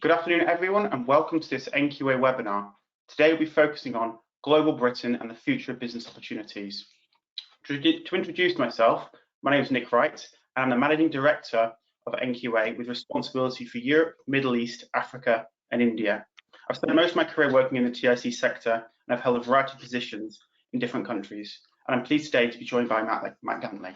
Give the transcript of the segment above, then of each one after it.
Good afternoon, everyone, and welcome to this NQA webinar. Today we'll be focusing on Global Britain and the future of business opportunities. To introduce myself, my name is Nick Wright, and I'm the Managing Director of NQA with responsibility for Europe, Middle East, Africa, and India. I've spent most of my career working in the TIC sector, and I've held a variety of positions in different countries. And I'm pleased today to be joined by Matt Gantley.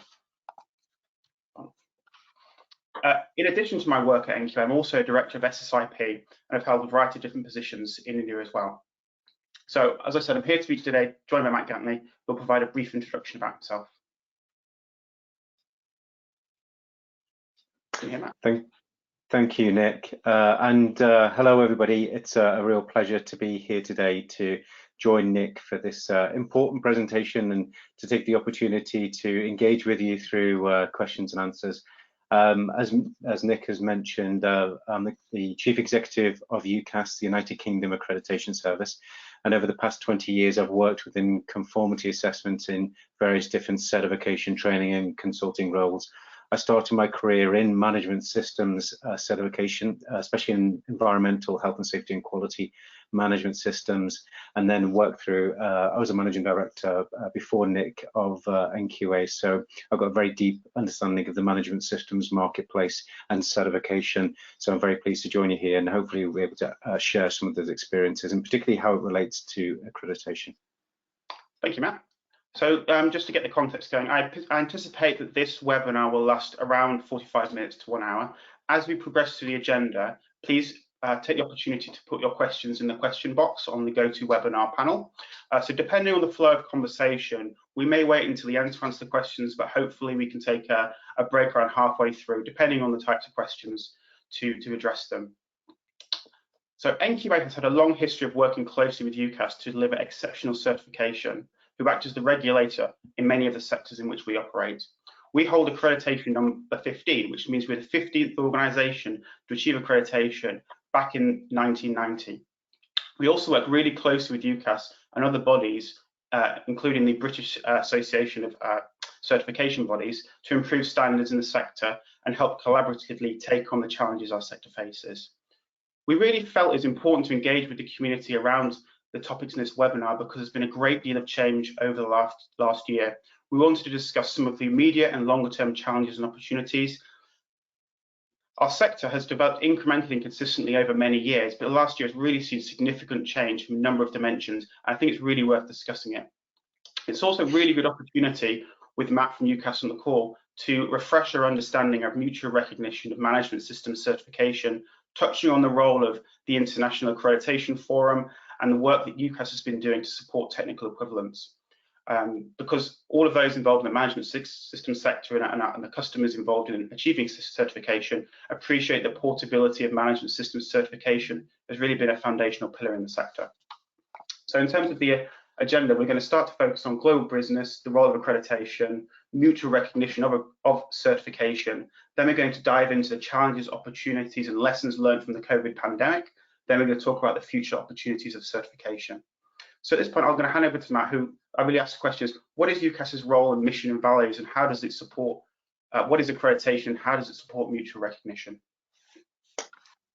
In addition to my work at NQA, I'm also a director of SSIP, and I've held a variety of different positions in India as well. So, as I said, I'm here to speak today, joined by Matt Gantley, who'll provide a brief introduction about himself. Can you hear Matt? Thank you, Nick. Hello, everybody. It's a real pleasure to be here today to join Nick for this important presentation and to take the opportunity to engage with you through questions and answers. As Nick has mentioned, I'm the Chief Executive of UKAS, the United Kingdom Accreditation Service, and over the past 20 years I've worked within conformity assessment in various different certification, training and consulting roles. I started my career in management systems certification, especially in environmental, health and safety and quality management systems, and then worked through, I was a managing director before Nick of NQA, so I've got a very deep understanding of the management systems marketplace and certification. So I'm very pleased to join you here, and hopefully we'll be able to share some of those experiences, and particularly how it relates to accreditation. Thank you, Matt. So just to get the context going, I anticipate that this webinar will last around 45 minutes to 1 hour. As we progress through the agenda, please take the opportunity to put your questions in the question box on the GoToWebinar panel. So depending on the flow of conversation, we may wait until the end to answer the questions, but hopefully we can take a break around halfway through, depending on the types of questions to address them. So NQA has had a long history of working closely with UKAS to deliver exceptional certification, who act as the regulator in many of the sectors in which we operate. We hold accreditation number 15, which means we're the 15th organisation to achieve accreditation back in 1990. We also work really closely with UKAS and other bodies, including the British Association of Certification Bodies, to improve standards in the sector and help collaboratively take on the challenges our sector faces. We really felt it's important to engage with the community around the topics in this webinar because there's been a great deal of change over the last year. We wanted to discuss some of the immediate and longer term challenges and opportunities. Our sector has developed incrementally and consistently over many years, but the last year has really seen significant change from a number of dimensions. And I think it's really worth discussing it. It's also a really good opportunity with Matt from UKAS on the call to refresh our understanding of mutual recognition of management systems certification, touching on the role of the International Accreditation Forum and the work that UKAS has been doing to support technical equivalence. Because all of those involved in the management system sector and the customers involved in achieving certification appreciate the portability of management systems certification has really been a foundational pillar in the sector. So in terms of the agenda, we're going to start to focus on global business, the role of accreditation, mutual recognition of certification. Then we're going to dive into the challenges, opportunities and lessons learned from the COVID pandemic. Then we're going to talk about the future opportunities of certification. So at this point, I'm going to hand over to Matt, who I really asked the questions, what is UKAS's role and mission and values, and how does it support, what is accreditation, how does it support mutual recognition?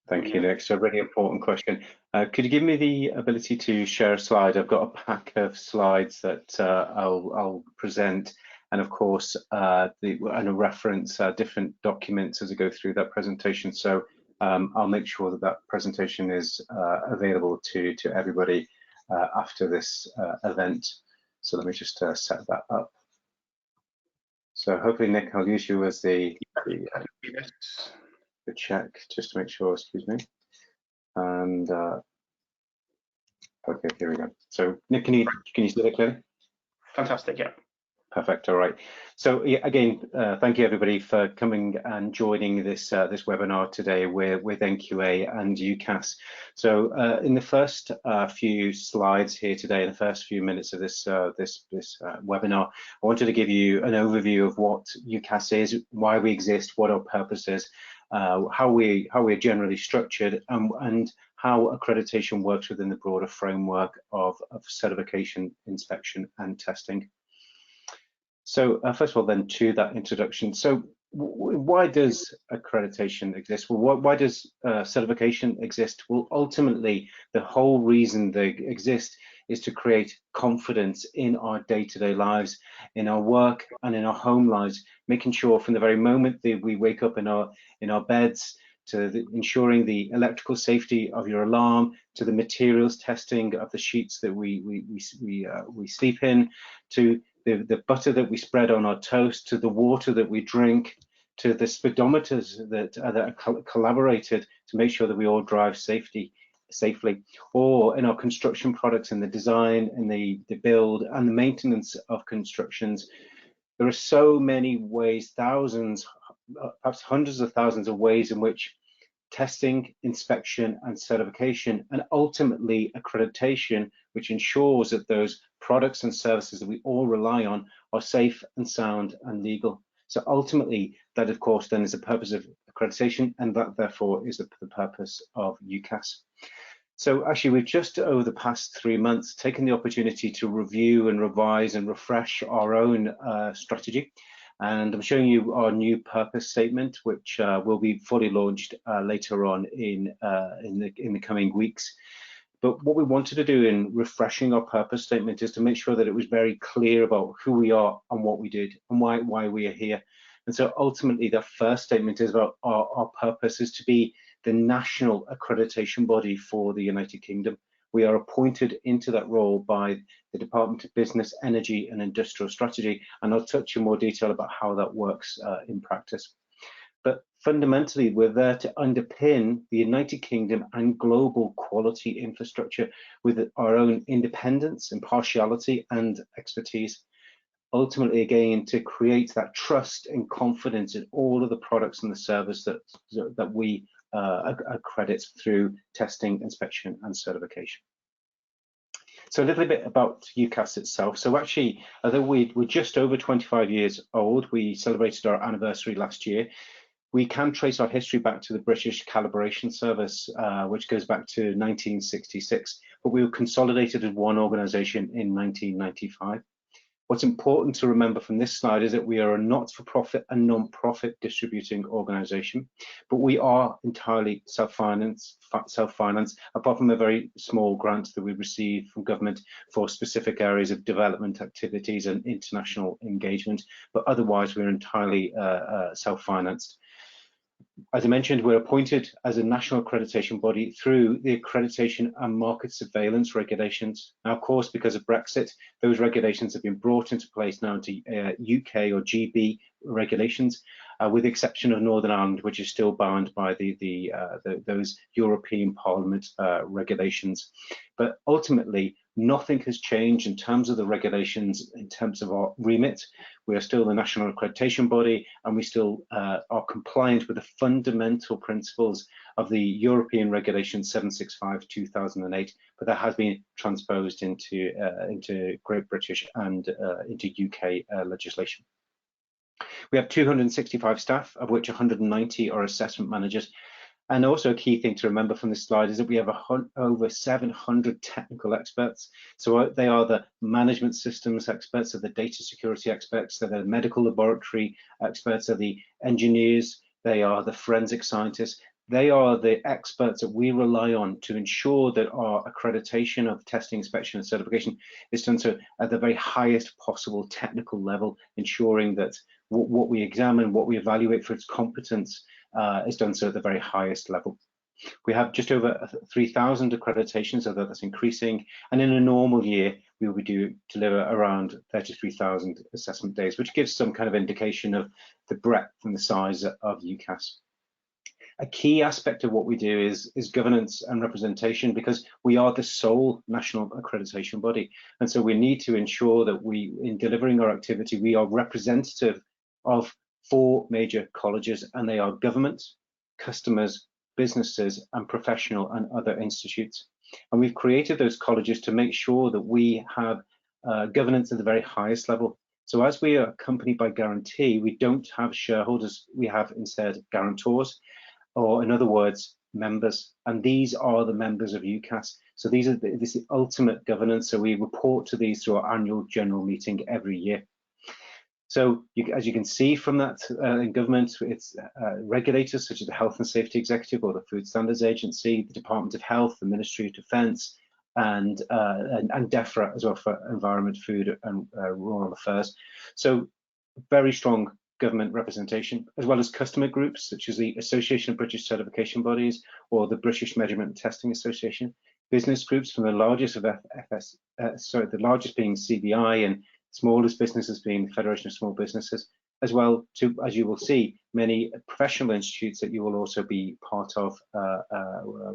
Thank you, Nick. So a really important question. Could you give me the ability to share a slide? I've got a pack of slides that I'll present, and of course, and a reference different documents as I go through that presentation. So I'll make sure that that presentation is available to everybody after this event. So let me just set that up. So hopefully, Nick, I'll use you as the check just to make sure, excuse me. And okay, here we go. So Nick, can you see that clearly? Fantastic, yeah. Perfect. All right. So yeah, again, thank you everybody for coming and joining this this webinar today with NQA and UKAS. So in the first few slides here today, in the first few minutes of this webinar, I wanted to give you an overview of what UKAS is, why we exist, what our purpose is, how we're generally structured, and how accreditation works within the broader framework of certification, inspection, and testing. So first of all, then, to that introduction. So why does accreditation exist? Well, why does certification exist? Well, ultimately, the whole reason they exist is to create confidence in our day-to-day lives, in our work and in our home lives, making sure from the very moment that we wake up in our beds, to ensuring the electrical safety of your alarm, to the materials testing of the sheets that we sleep in, to the butter that we spread on our toast, to the water that we drink, to the speedometers that are collaborated to make sure that we all drive safely, or in our construction products, in the design and the build and the maintenance of constructions. There are so many ways, thousands, perhaps hundreds of thousands of ways in which testing, inspection and certification, and ultimately accreditation, which ensures that those products and services that we all rely on are safe and sound and legal. So ultimately, that of course then is the purpose of accreditation, and that therefore is the purpose of UKAS. So actually, we've just over the past 3 months taken the opportunity to review and revise and refresh our own strategy. And I'm showing you our new purpose statement, which will be fully launched later on in the coming weeks. But what we wanted to do in refreshing our purpose statement is to make sure that it was very clear about who we are and what we did and why we are here. And so ultimately, the first statement is about our purpose is to be the national accreditation body for the United Kingdom. We are appointed into that role by the Department of Business, Energy and Industrial Strategy, and I'll touch in more detail about how that works in practice. But fundamentally, we're there to underpin the United Kingdom and global quality infrastructure with our own independence, impartiality and expertise. Ultimately, again, to create that trust and confidence in all of the products and the service that we accredit through testing, inspection and certification. So a little bit about UKAS itself. So actually, although we're just over 25 years old, we celebrated our anniversary last year. We can trace our history back to the British Calibration Service, which goes back to 1966, but we were consolidated as one organisation in 1995. What's important to remember from this slide is that we are a not-for-profit and non-profit distributing organisation, but we are entirely self-financed, apart from a very small grant that we receive from government for specific areas of development activities and international engagement, but otherwise we're entirely self-financed. As I mentioned, we're appointed as a national accreditation body through the Accreditation and Market Surveillance regulations. Now, of course, because of Brexit, those regulations have been brought into place now into UK or GB regulations, with the exception of Northern Ireland, which is still bound by those European Parliament regulations. But ultimately, nothing has changed in terms of the regulations, in terms of our remit. We are still the national accreditation body, and we still are compliant with the fundamental principles of the European Regulation 765/2008, but that has been transposed into Great British and into UK legislation. We have 265 staff, of which 190 are assessment managers. And also a key thing to remember from this slide is that we have over 700 technical experts. So they are the management systems experts, they're the data security experts, they're the medical laboratory experts, they're the engineers, they are the forensic scientists. They are the experts that we rely on to ensure that our accreditation of testing, inspection and certification is done so at the very highest possible technical level, ensuring that what we examine, what we evaluate for its competence is done so at the very highest level. We have just over 3,000 accreditations, although that's increasing, and in a normal year we will deliver around 33,000 assessment days, which gives some kind of indication of the breadth and the size of UKAS. A key aspect of what we do is governance and representation, because we are the sole national accreditation body, and so we need to ensure that in delivering our activity, we are representative of 4 major colleges, and they are governments, customers, businesses and professional and other institutes. And we've created those colleges to make sure that we have governance at the very highest level. So as we are accompanied by guarantee, we don't have shareholders, we have instead guarantors, or in other words, members, and these are the members of UKAS. So this is the ultimate governance. So we report to these through our annual general meeting every year. So as you can see from that in government, it's regulators such as the Health and Safety Executive or the Food Standards Agency, the Department of Health, the Ministry of Defence, and DEFRA as well for Environment, Food and Rural Affairs. So very strong government representation, as well as customer groups such as the Association of British Certification Bodies or the British Measurement and Testing Association, business groups from the largest of the largest being CBI and smallest businesses being the Federation of Small Businesses, as well to, as you will see, many professional institutes that you will also be part of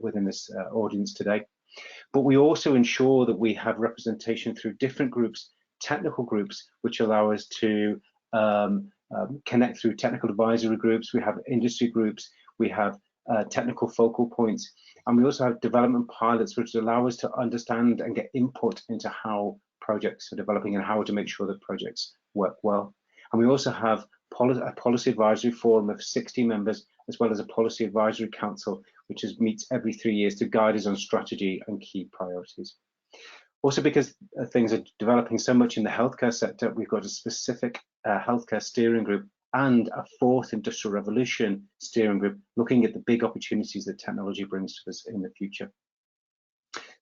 within this audience today. But we also ensure that we have representation through different groups, technical groups, which allow us to connect through technical advisory groups. We have industry groups, we have technical focal points, and we also have development pilots, which allow us to understand and get input into how projects are developing and how to make sure that projects work well. And we also have a policy advisory forum of 60 members, as well as a policy advisory council, which meets every 3 years to guide us on strategy and key priorities. Also, because things are developing so much in the healthcare sector, we've got a specific healthcare steering group and a fourth industrial revolution steering group looking at the big opportunities that technology brings to us in the future.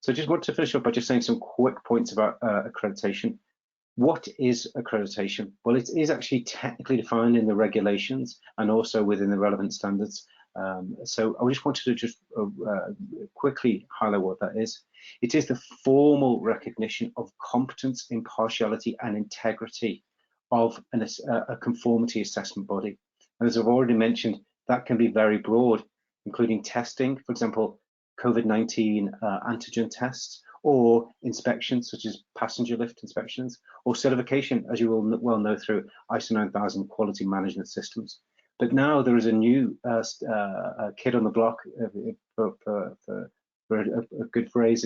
So I just want to finish up by just saying some quick points about accreditation. What is accreditation? Well, it is actually technically defined in the regulations and also within the relevant standards. So I just wanted to just quickly highlight what that is. It is the formal recognition of competence, impartiality and integrity of a conformity assessment body. And as I've already mentioned, that can be very broad, including testing, for example, COVID-19 antigen tests, or inspections such as passenger lift inspections, or certification, as you will well know, through ISO 9000 quality management systems. But now there is a new kid on the block, for a good phrase,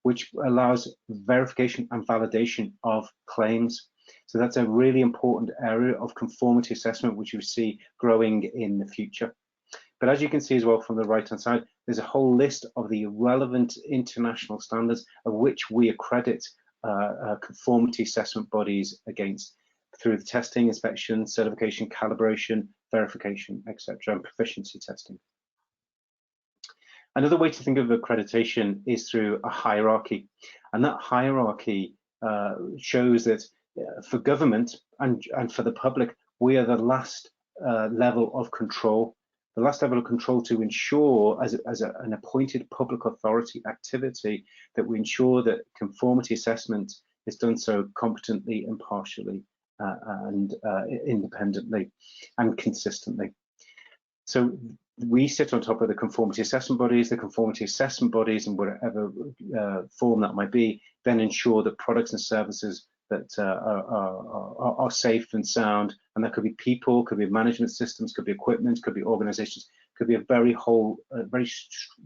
which allows verification and validation of claims. So that's a really important area of conformity assessment, which you see growing in the future. But as you can see as well from the right-hand side, there's a whole list of the relevant international standards of which we accredit conformity assessment bodies against through the testing, inspection, certification, calibration, verification, etc., and proficiency testing. Another way to think of accreditation is through a hierarchy, and that hierarchy shows that for government and for the public, we are the last level of control. The last level of control to ensure, as an appointed public authority activity, that we ensure that conformity assessment is done so competently, impartially, and independently and consistently. So we sit on top of the conformity assessment bodies. The conformity assessment bodies, in whatever form that might be, then ensure that products and services that are safe and sound, and that could be people, could be management systems, could be equipment, could be organizations, could be a very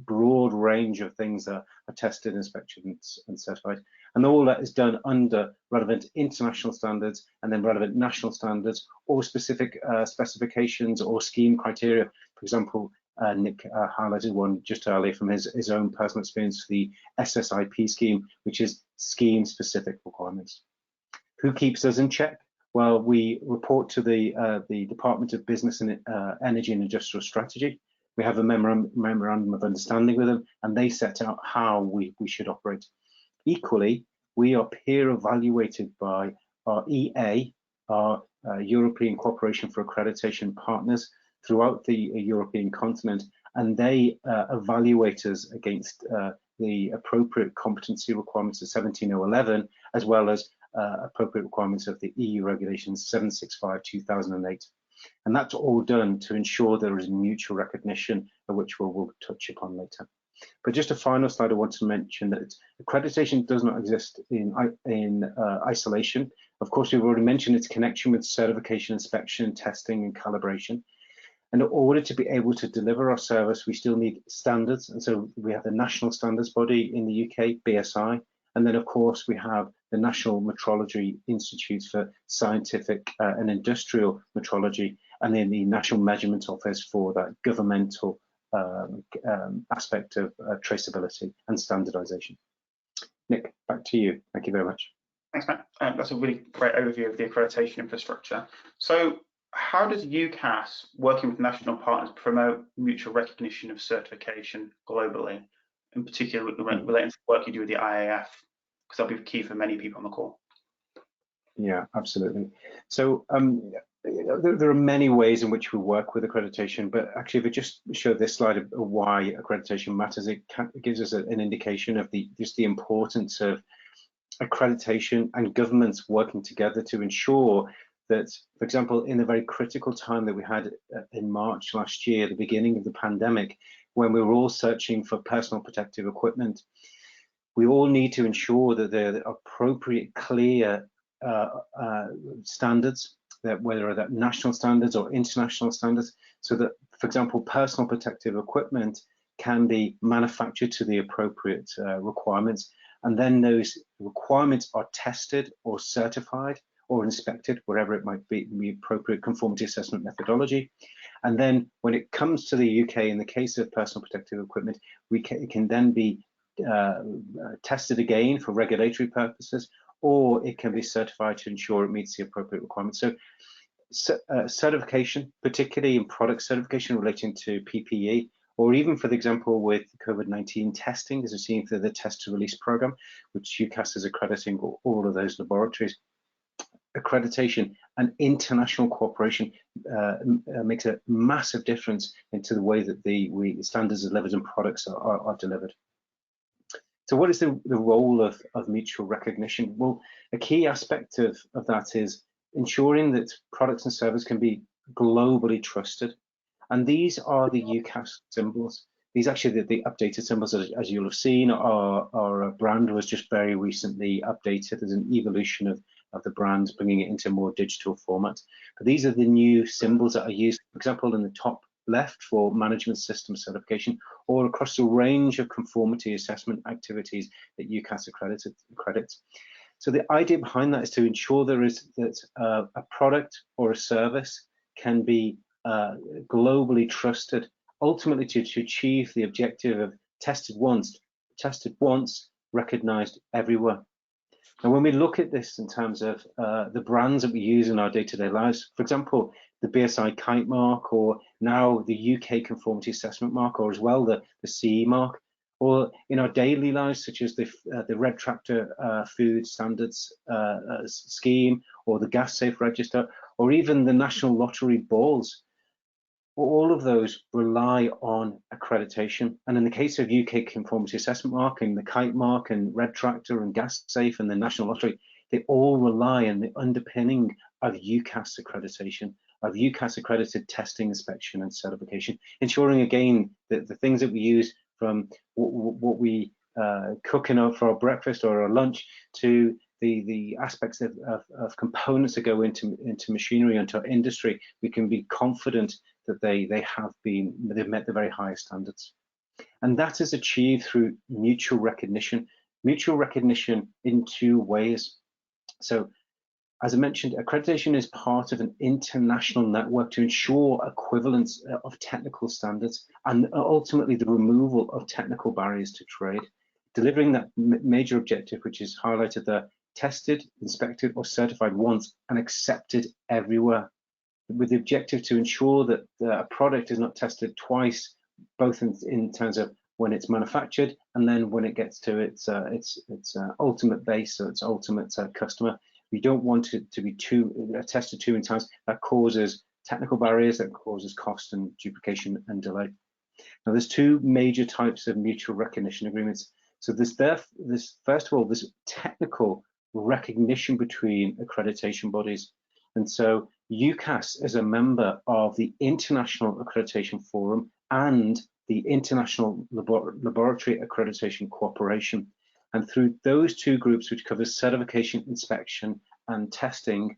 broad range of things that are tested, inspected and certified. And all that is done under relevant international standards and then relevant national standards or specific specifications or scheme criteria. For example, Nick highlighted one just earlier from his own personal experience, the SSIP scheme, which is scheme specific requirements. Who keeps us in check? Well, we report to the Department of Business and Energy and Industrial Strategy. We have a memorandum of understanding with them, and they set out how we should operate. Equally, we are peer evaluated by our EA, our European Cooperation for Accreditation partners throughout the European continent, and they evaluate us against the appropriate competency requirements of 17011, as well as appropriate requirements of the EU regulations 765/2008. And that's all done to ensure there is mutual recognition, of which we'll touch upon later. But just a final slide, I want to mention that accreditation does not exist in isolation. Of course, we've already mentioned its connection with certification, inspection, testing and calibration. And in order to be able to deliver our service, we still need standards. And so we have the National Standards Body in the UK, BSI. And then, of course, we have the National Metrology Institutes for Scientific and Industrial Metrology, and then the National Measurement Office for that governmental aspect of traceability and standardization. Nick, back to you. Thank you very much. Thanks, Matt. That's a really great overview of the accreditation infrastructure. So how does UKAS, working with national partners, promote mutual recognition of certification globally, in particular relating to the work you do with the IAF? Because that'll be key for many people on the call. Yeah, absolutely. So there are many ways in which we work with accreditation, but actually if we just show this slide of why accreditation matters, it gives us an indication of just the importance of accreditation and governments working together to ensure that, for example, in the very critical time that we had in March last year, the beginning of the pandemic, when we were all searching for personal protective equipment, we all need to ensure that there are appropriate, clear standards, that whether they're national standards or international standards, so that, for example, personal protective equipment can be manufactured to the appropriate requirements, and then those requirements are tested or certified or inspected, wherever it might be, the appropriate conformity assessment methodology. And then when it comes to the UK, in the case of personal protective equipment, it can then be tested again for regulatory purposes, or it can be certified to ensure it meets the appropriate requirements. So certification, particularly in product certification relating to PPE, or even for the example with COVID-19 testing, as we've seen for the test to release program, which UKAS is accrediting all of those laboratories. Accreditation and international cooperation makes a massive difference into the way that the standards are delivered and products are delivered. So what is the role of mutual recognition? Well, a key aspect of that is ensuring that products and services can be globally trusted. And these are the UKAS symbols. These actually, the updated symbols, as you'll have seen, our brand was just very recently updated as an evolution of the brand, bringing it into more digital format. But these are the new symbols that are used, for example, in the top left for management system certification, or across a range of conformity assessment activities that UKAS accredits. So the idea behind that is to ensure that a product or a service can be globally trusted, ultimately to achieve the objective of tested once, recognized everywhere. Now, when we look at this in terms of the brands that we use in our day-to-day lives, for example, the BSI Kite mark, or now the UK Conformity Assessment mark, or as well the CE mark, or in our daily lives, such as the Red Tractor Food Standards scheme, or the Gas Safe Register, or even the National Lottery balls. All of those rely on accreditation. And in the case of UK Conformity Assessment mark, and the Kite mark, and Red Tractor, and Gas Safe, and the National Lottery, they all rely on the underpinning of UKAS accreditation, of UKAS accredited testing, inspection, and certification, ensuring again that the things that we use, from what we cook for our breakfast or our lunch, to the aspects of components that go into machinery, into our industry, we can be confident that they've met the very highest standards. And that is achieved through mutual recognition in two ways. So, as I mentioned, accreditation is part of an international network to ensure equivalence of technical standards and ultimately the removal of technical barriers to trade, delivering that major objective, which is highlighted there: tested, inspected, or certified once and accepted everywhere, with the objective to ensure that a product is not tested twice, both in terms of when it's manufactured and then when it gets to its ultimate base, so its ultimate customer. We don't want it to be tested too many times. That causes technical barriers, that causes cost and duplication and delay. Now, there's two major types of mutual recognition agreements. So first of all, this technical recognition between accreditation bodies. And so UKAS is a member of the International Accreditation Forum and the International Laboratory Accreditation Cooperation. And through those two groups, which covers certification, inspection, and testing,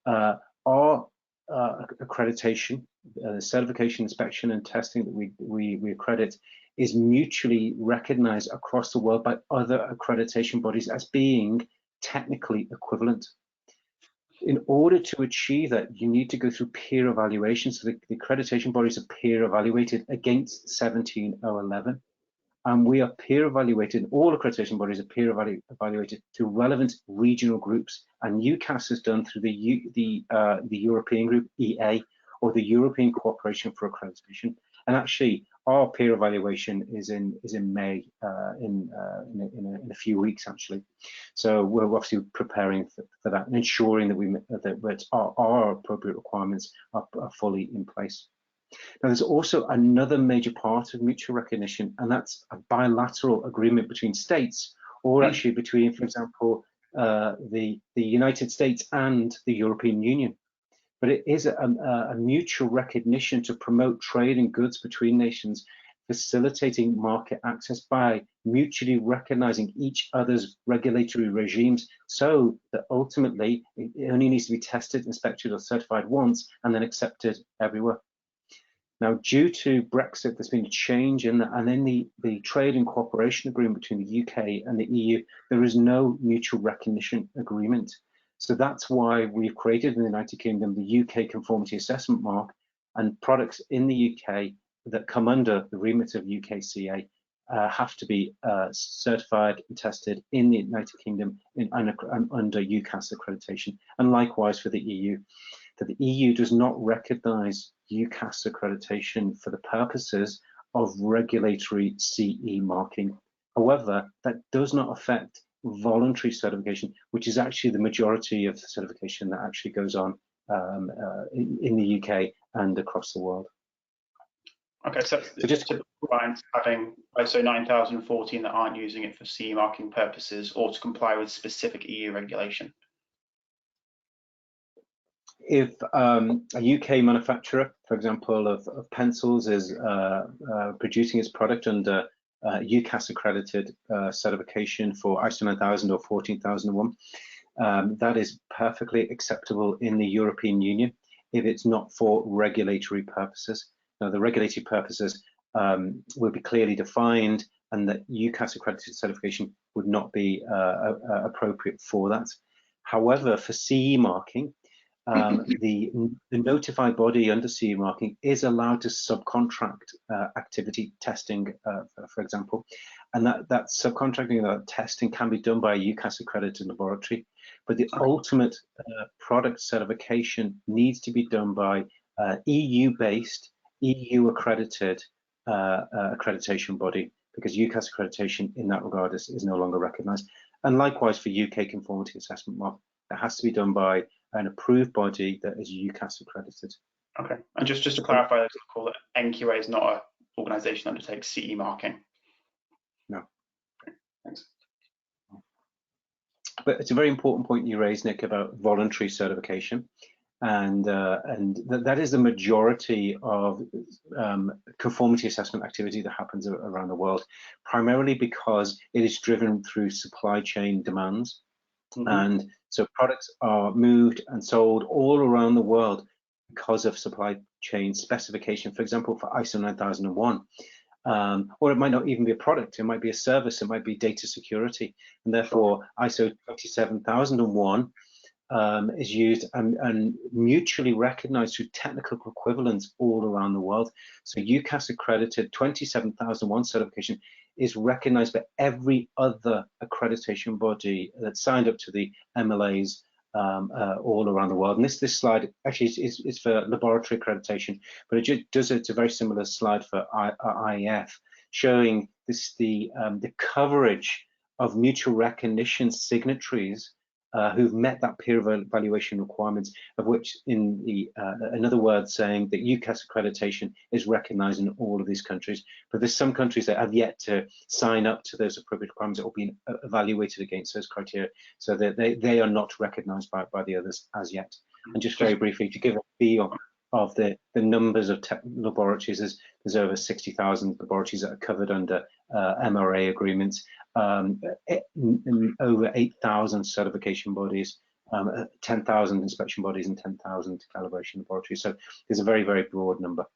our accreditation, certification, inspection, and testing that we accredit is mutually recognized across the world by other accreditation bodies as being technically equivalent. In order to achieve that, you need to go through peer evaluation. So the accreditation bodies are peer evaluated against 17011. and we are peer evaluated. All accreditation bodies are peer evaluated to relevant regional groups, and UKAS is done through the European group, EA, or the European Cooperation for Accreditation. And actually, our peer evaluation is in May, in a few weeks actually. So we're obviously preparing for that and ensuring that our appropriate requirements are fully in place. Now, there's also another major part of mutual recognition, and that's a bilateral agreement between states, or actually between, for example, the United States and the European Union. But it is a mutual recognition to promote trade in goods between nations, facilitating market access by mutually recognizing each other's regulatory regimes, so that ultimately it only needs to be tested, inspected, or certified once and then accepted everywhere. Now, due to Brexit, there's been a change in that, and in the trade and cooperation agreement between the UK and the EU, there is no mutual recognition agreement. So that's why we've created in the United Kingdom the UK Conformity Assessment mark, and products in the UK that come under the remit of UKCA have to be certified and tested in the United Kingdom under UKAS accreditation, and likewise for the EU. That the EU does not recognise UKAS accreditation for the purposes of regulatory CE marking. However, that does not affect voluntary certification, which is actually the majority of the certification that actually goes on in the UK and across the world. Okay, so just to clients having ISO 9014 that aren't using it for CE marking purposes or to comply with specific EU regulation. If a UK manufacturer, for example, of pencils is producing its product under UKAS accredited certification for ISO 9000 or 14001, that is perfectly acceptable in the European Union if it's not for regulatory purposes. Now, the regulatory purposes will be clearly defined, and that UKAS accredited certification would not be appropriate for that. However, for CE marking, the notified body under CE marking is allowed to subcontract activity testing, for example, and that subcontracting, that testing can be done by a UKAS accredited laboratory, but the ultimate product certification needs to be done by EU-based, EU accredited accreditation body, because UKAS accreditation in that regard is no longer recognised. And likewise for UK Conformity Assessment mark, it has to be done by an approved body that is UKAS accredited. Okay, and just to clarify, those call that NQA is not an organisation that undertakes CE marking. No. Okay, thanks. But it's a very important point you raised, Nick, about voluntary certification, and that is the majority of conformity assessment activity that happens around the world, primarily because it is driven through supply chain demands. And so products are moved and sold all around the world because of supply chain specification. For example, for ISO 9001, or it might not even be a product, it might be a service, it might be data security, and therefore ISO 27001 is used and mutually recognized through technical equivalence all around the world. So UKAS accredited 27001 certification is recognized by every other accreditation body that signed up to the MLAs all around the world. And this slide actually is for laboratory accreditation, but it's a very similar slide for IAF, showing the coverage of mutual recognition signatories who've met that peer evaluation requirements, of which in other words saying that UKAS accreditation is recognized in all of these countries, but there's some countries that have yet to sign up to those appropriate requirements that will be evaluated against those criteria, so that they are not recognized by the others as yet. And just very briefly, to give a feel of the numbers of laboratories, there's over 60,000 laboratories that are covered under MRA agreements, over 8,000 certification bodies, 10,000 inspection bodies, and 10,000 calibration laboratories. So there's a very, very broad number.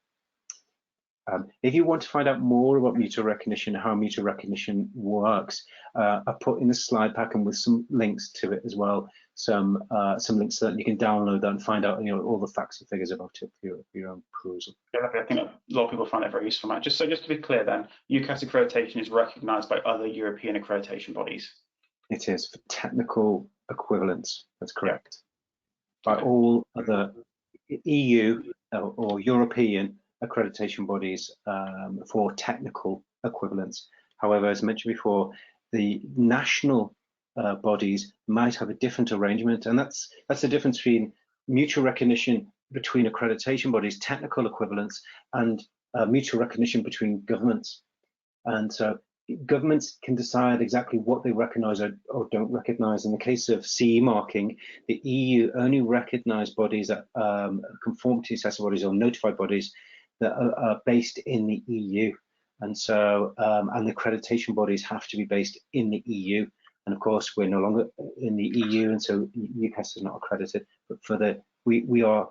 If you want to find out more about mutual recognition, how mutual recognition works, I put in the slide pack and with some links to it as well, some links so that you can download that and find out all the facts and figures about it for your own perusal. Yeah, I think a lot of people find that very useful, Matt. Just to be clear then, UKAS accreditation is recognised by other European accreditation bodies. It is for technical equivalence, that's correct. By all other EU or European accreditation bodies for technical equivalence. However, as mentioned before, the national bodies might have a different arrangement, and that's the difference between mutual recognition between accreditation bodies, technical equivalence, and mutual recognition between governments. And so governments can decide exactly what they recognise or don't recognise. In the case of CE marking, the EU only recognise bodies that conformity assessment bodies or notified bodies that are based in the EU, and so and the accreditation bodies have to be based in the EU. And of course, we're no longer in the EU, and so UKAS is not accredited. But we are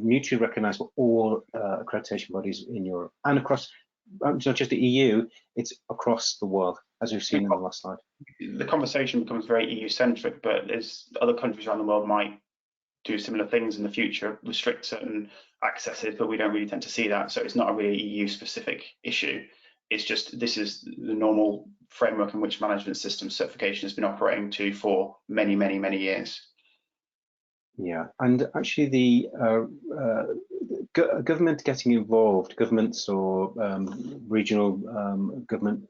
mutually recognised for all accreditation bodies in Europe and across. It's not just the EU; it's across the world, as we've seen in the last slide. The conversation becomes very EU-centric, but as other countries around the world might do similar things in the future, restrict certain accesses, but we don't really tend to see that. So it's not a really EU-specific issue. It's just this is the normal framework in which management system certification has been operating to for many, many, many years. Yeah, and actually the government getting involved, governments or regional government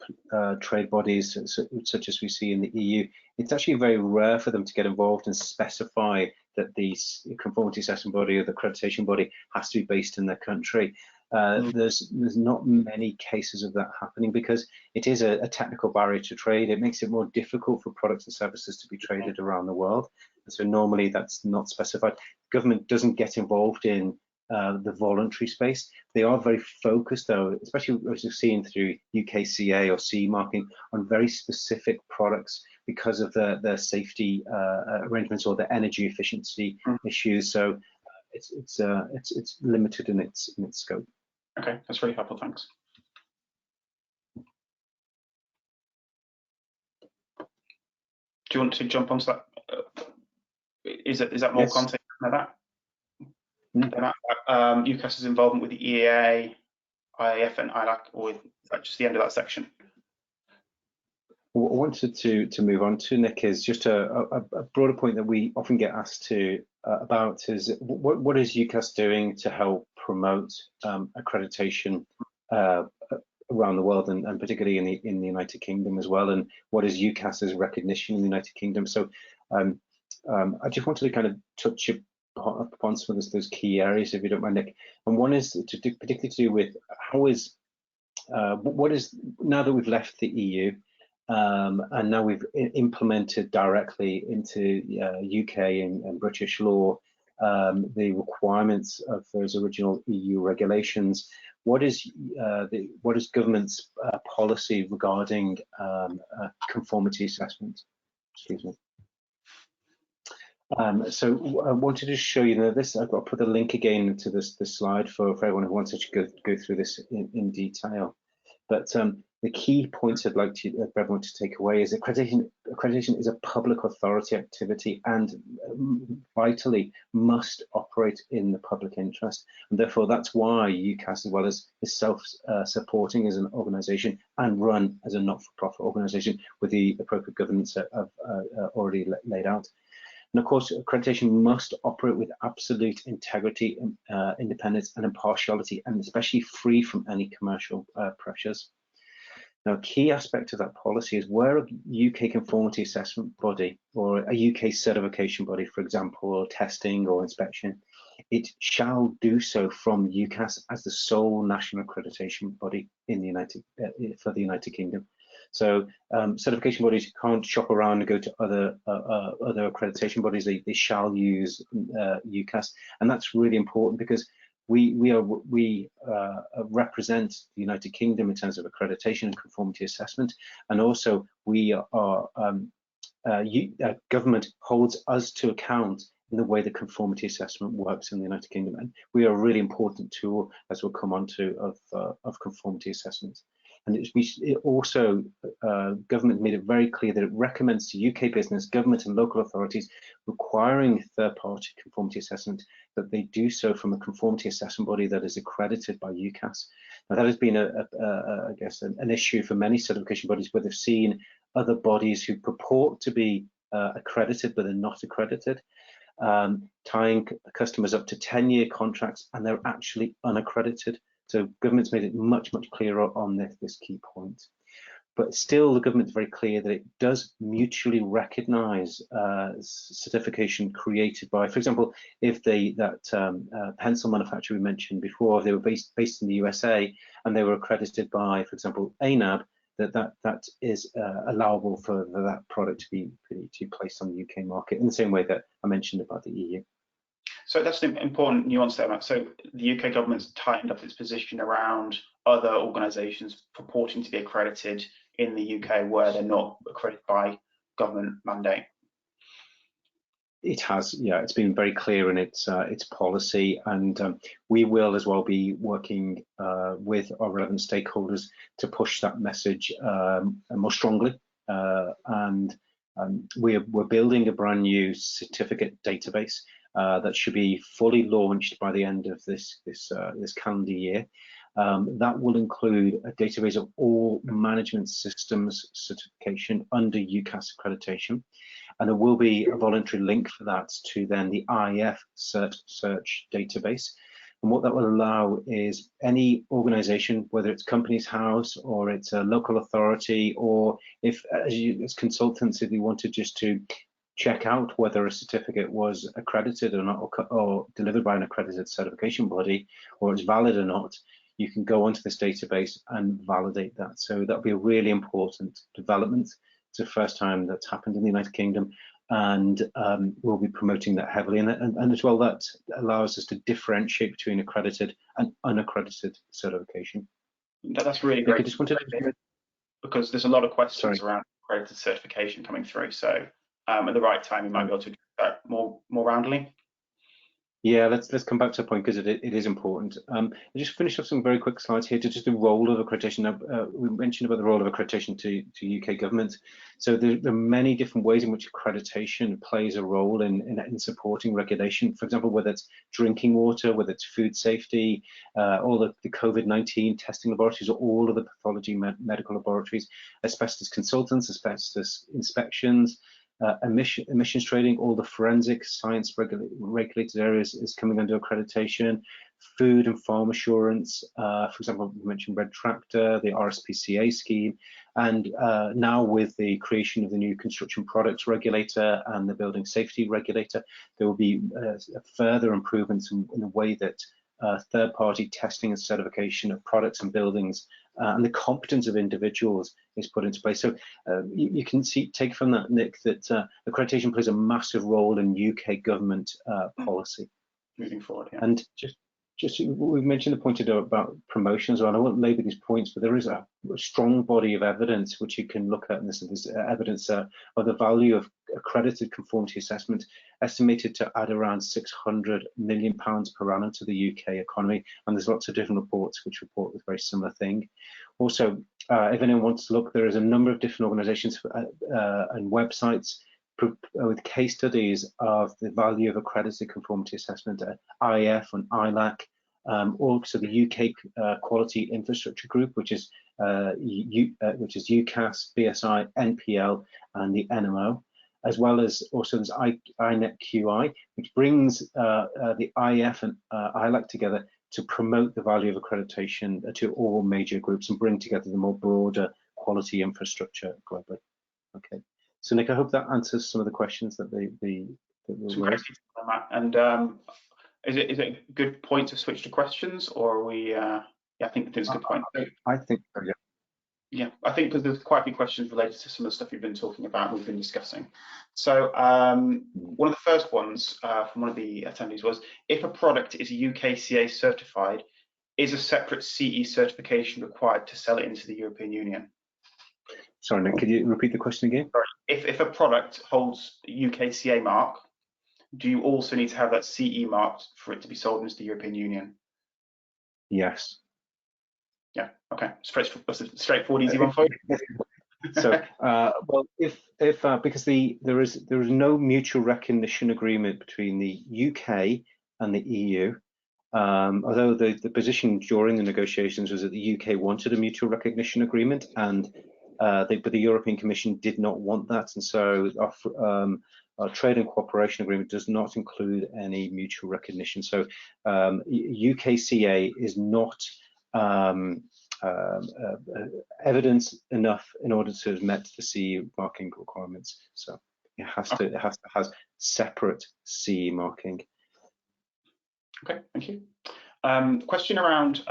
trade bodies such as we see in the EU, it's actually very rare for them to get involved and specify that the conformity assessment body or the accreditation body has to be based in their country. There's not many cases of that happening because it is a technical barrier to trade. It makes it more difficult for products and services to be traded around the world. And so normally that's not specified. Government doesn't get involved in the voluntary space. They are very focused though, especially as you've seen through UKCA or CE marking, on very specific products because of their safety arrangements or the energy efficiency issues. So it's limited in its scope. Okay, that's really helpful. Thanks. Do you want to jump onto that? Is that more content than that? UKAS's involvement with the EA, IAF, and ILAC, or is that just the end of that section? What I wanted to move on to, Nick, is just a broader point that we often get asked about is what is UKAS doing to help promote accreditation around the world, and particularly in the United Kingdom as well, and what is UKAS's recognition in the United Kingdom? So I just wanted to kind of touch upon some of those key areas, if you don't mind, Nick. And one is particularly to do with what is now that we've left the EU. And now we've implemented directly into UK and British law the requirements of those original EU regulations. What is government's policy regarding conformity assessment? Excuse me. So I wanted to show you this. I've got to put the link again to this slide for everyone who wants to go through this in detail. But the key points I'd like everyone to take away is accreditation is a public authority activity and vitally must operate in the public interest. And therefore, that's why UKAS, as well as is self-supporting as an organisation and run as a not-for-profit organisation with the appropriate governance that I've already laid out. And of course, accreditation must operate with absolute integrity, independence and impartiality, and especially free from any commercial pressures. Now, a key aspect of that policy is where a UK conformity assessment body or a UK certification body, for example, or testing or inspection, it shall do so from UKAS as the sole national accreditation body in the for the United Kingdom. So certification bodies can't shop around and go to other accreditation bodies. They shall use UKAS, and that's really important because we represent the United Kingdom in terms of accreditation and conformity assessment, and also we are government holds us to account in the way the conformity assessment works in the United Kingdom. And we are a really important tool, as we'll come on to, of conformity assessments. And it also, government made it very clear that it recommends to UK business, government and local authorities requiring third-party conformity assessment that they do so from a conformity assessment body that is accredited by UKAS. Now that has been, I guess, an issue for many certification bodies where they've seen other bodies who purport to be accredited but are not accredited, tying customers up to 10-year contracts and they're actually unaccredited. So government's made it much, much clearer on this key point. But still, the government is very clear that it does mutually recognise certification created by, for example, if that pencil manufacturer we mentioned before, if they were based in the USA and they were accredited by, for example, ANAB, that is allowable for that product to be placed on the UK market in the same way that I mentioned about the EU. So that's an important nuance there, Matt. So the UK government's tightened up its position around other organisations purporting to be accredited in the UK where they're not accredited by government mandate. It has, yeah. It's been very clear in its policy, and we will as well be working with our relevant stakeholders to push that message more strongly. We're building a brand new certificate database that should be fully launched by the end of this calendar year. That will include a database of all management systems certification under UKAS accreditation, and there will be a voluntary link for that to then the IAF search database. And what that will allow is any organisation, whether it's Companies House or it's a local authority, or if as consultants, if you wanted just to check out whether a certificate was accredited or not, or delivered by an accredited certification body, or it's valid or not, you can go onto this database and validate that. So that'll be a really important development. It's the first time that's happened in the United Kingdom, and we'll be promoting that heavily. And as well, that allows us to differentiate between accredited and unaccredited certification. That's really great. I just wanted to, because there's a lot of questions around accredited certification coming through. So at the right time, you might be able to do that more roundly. Yeah, let's come back to the point because it is important. I'll just finish off some very quick slides here to just the role of accreditation. We mentioned about the role of accreditation to UK government. So there are many different ways in which accreditation plays a role in supporting regulation. For example, whether it's drinking water, whether it's food safety, all the COVID-19 testing laboratories, or all of the pathology medical laboratories, asbestos consultants, asbestos inspections, emissions trading, all the forensic science regulated areas is coming under accreditation. Food and farm assurance, for example, we mentioned Red Tractor, the RSPCA scheme, and now with the creation of the new construction products regulator and the building safety regulator, there will be further improvements in the way that third-party testing and certification of products and buildings and the competence of individuals is put into place. So you can take from that, Nick, that accreditation plays a massive role in UK government policy. Moving forward, yeah. And just we mentioned the point about promotions, and I won't labour these points, but there is a strong body of evidence which you can look at, and there's evidence of the value of accredited conformity assessment, estimated to add around £600 million per annum to the UK economy, and there's lots of different reports which report this very similar thing. Also, if anyone wants to look, there is a number of different organisations and websites with case studies of the value of accredited conformity assessment at IAF and ILAC, also the UK Quality Infrastructure Group, which is UKAS, BSI, NPL, and the NMO, as well as also there's NQA, which brings the IAF and ILAC together to promote the value of accreditation to all major groups and bring together the more broader quality infrastructure globally. Okay. So Nick, I hope that answers some of the questions that Some great feedback on that. And is it a good point to switch to questions, or are we? Yeah, I think it's a good point. I think so, yeah. Yeah, I think because there's quite a few questions related to some of the stuff you've been talking about, we've been discussing. So one of the first ones from one of the attendees was, if a product is UKCA certified, is a separate CE certification required to sell it into the European Union? Sorry, Nick, could you repeat the question again? Sorry. If a product holds UKCA mark, do you also need to have that CE marked for it to be sold into the European Union? Yes. Yeah. Okay. That's a straightforward, easy one for you. So, well, if because there is no mutual recognition agreement between the UK and the EU, although the position during the negotiations was that the UK wanted a mutual recognition agreement, and but the European Commission did not want that, and so our trade and cooperation agreement does not include any mutual recognition. So UKCA is not evidence enough in order to have met the CE marking requirements. So it has to have separate CE marking. Okay, thank you. Question around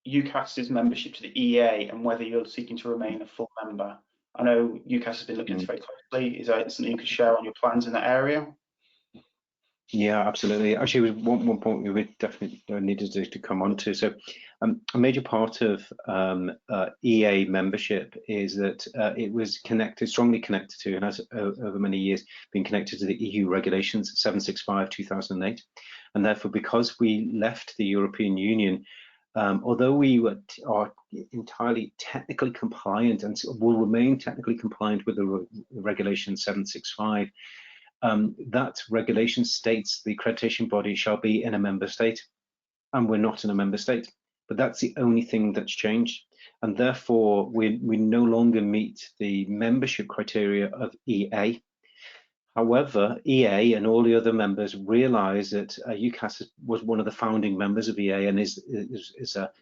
UKAS's membership to the EA and whether you're seeking to remain a full member. I know UKAS has been looking into very closely. Is that something you could share on your plans in that area? Yeah, absolutely. Actually, one point we would definitely needed to come on to. So a major part of EA membership is that it was strongly connected to, and has over many years been connected to the EU regulations 765/2008. And therefore, because we left the European Union, although we are entirely technically compliant and will remain technically compliant with the regulation 765, that regulation states the accreditation body shall be in a member state, and we're not in a member state. But that's the only thing that's changed, and therefore we no longer meet the membership criteria of EA. However, EA and all the other members realise that UKAS was one of the founding members of EA and is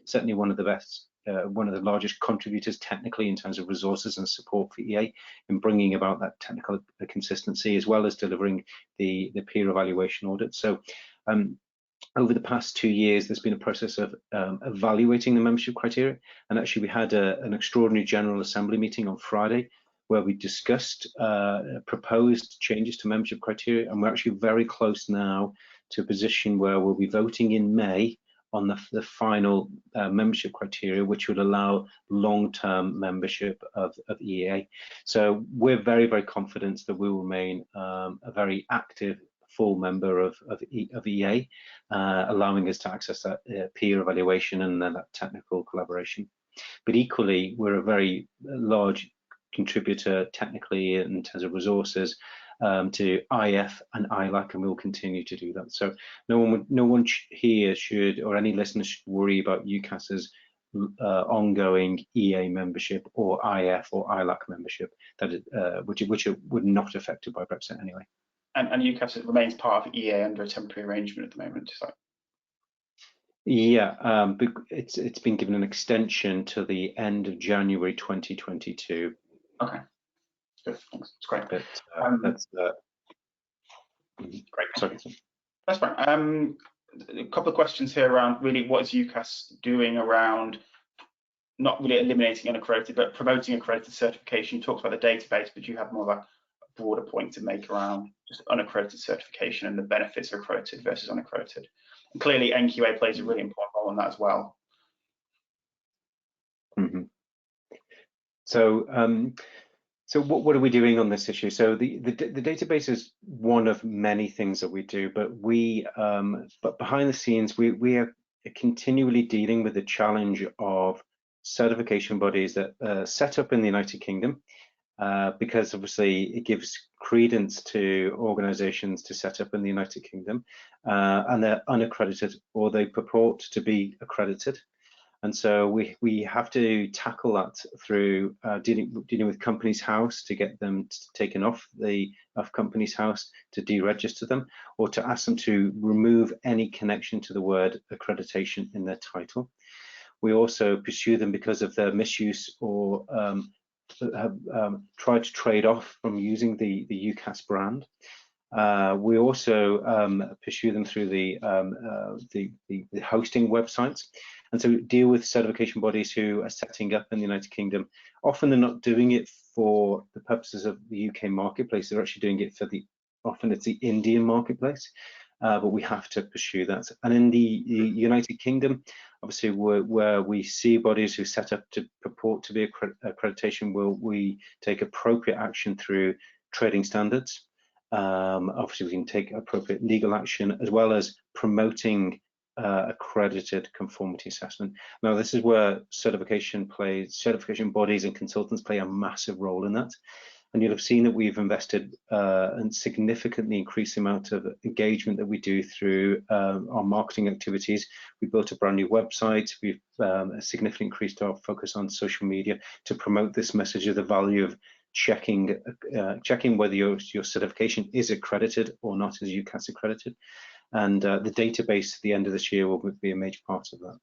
certainly one of the best, one of the largest contributors technically in terms of resources and support for EA in bringing about that technical consistency, as well as delivering the peer evaluation audit. So over the past 2 years, there's been a process of evaluating the membership criteria, and actually we had an extraordinary General Assembly meeting on Friday where we discussed proposed changes to membership criteria, and we're actually very close now to a position where we'll be voting in May on the final membership criteria, which would allow long-term membership of EA. So we're very, very confident that we will remain a very active full member of EA, allowing us to access that peer evaluation and then that technical collaboration. But equally, we're a very large contributor technically in terms of resources to IAF and ILAC, and we'll continue to do that. So no one here should, or any listeners should worry about UKAS's ongoing EA membership or IAF or ILAC membership, which are not affected by Brexit anyway. And UKAS remains part of EA under a temporary arrangement at the moment, is that? Yeah, it's been given an extension to the end of January 2022. Okay, good, thanks. That's great. But that's great. Sorry. That's fine. A couple of questions here around really what is UKAS doing around not really eliminating unaccredited, but promoting accredited certification. You talked about the database, but you have more of a broader point to make around just unaccredited certification and the benefits of accredited versus unaccredited. And clearly, NQA plays a really important role in that as well. Mm-hmm. So what are we doing on this issue? So the database is one of many things that we do, but but behind the scenes we are continually dealing with the challenge of certification bodies that set up in the United Kingdom, because obviously it gives credence to organisations to set up in the United Kingdom, and they're unaccredited or they purport to be accredited. And so we have to tackle that through dealing with Companies House to get them taken off Companies House, to deregister them, or to ask them to remove any connection to the word accreditation in their title. We also pursue them because of their misuse or have tried to trade off from using the UKAS brand. We also pursue them through the hosting websites, and so deal with certification bodies who are setting up in the United Kingdom. Often they're not doing it for the purposes of the UK marketplace, they're actually doing it for often it's the Indian marketplace, but we have to pursue that. And in the United Kingdom, obviously where we see bodies who set up to purport to be accreditation, we take appropriate action through trading standards Obviously, we can take appropriate legal action, as well as promoting accredited conformity assessment. Now, this is where certification bodies and consultants play a massive role in that. And you'll have seen that we've invested and significantly increased the amount of engagement that we do through our marketing activities. We built a brand new website. We've significantly increased our focus on social media to promote this message of the value of checking whether your certification is accredited or not, is UKAS accredited. And the database at the end of this year will be a major part of that.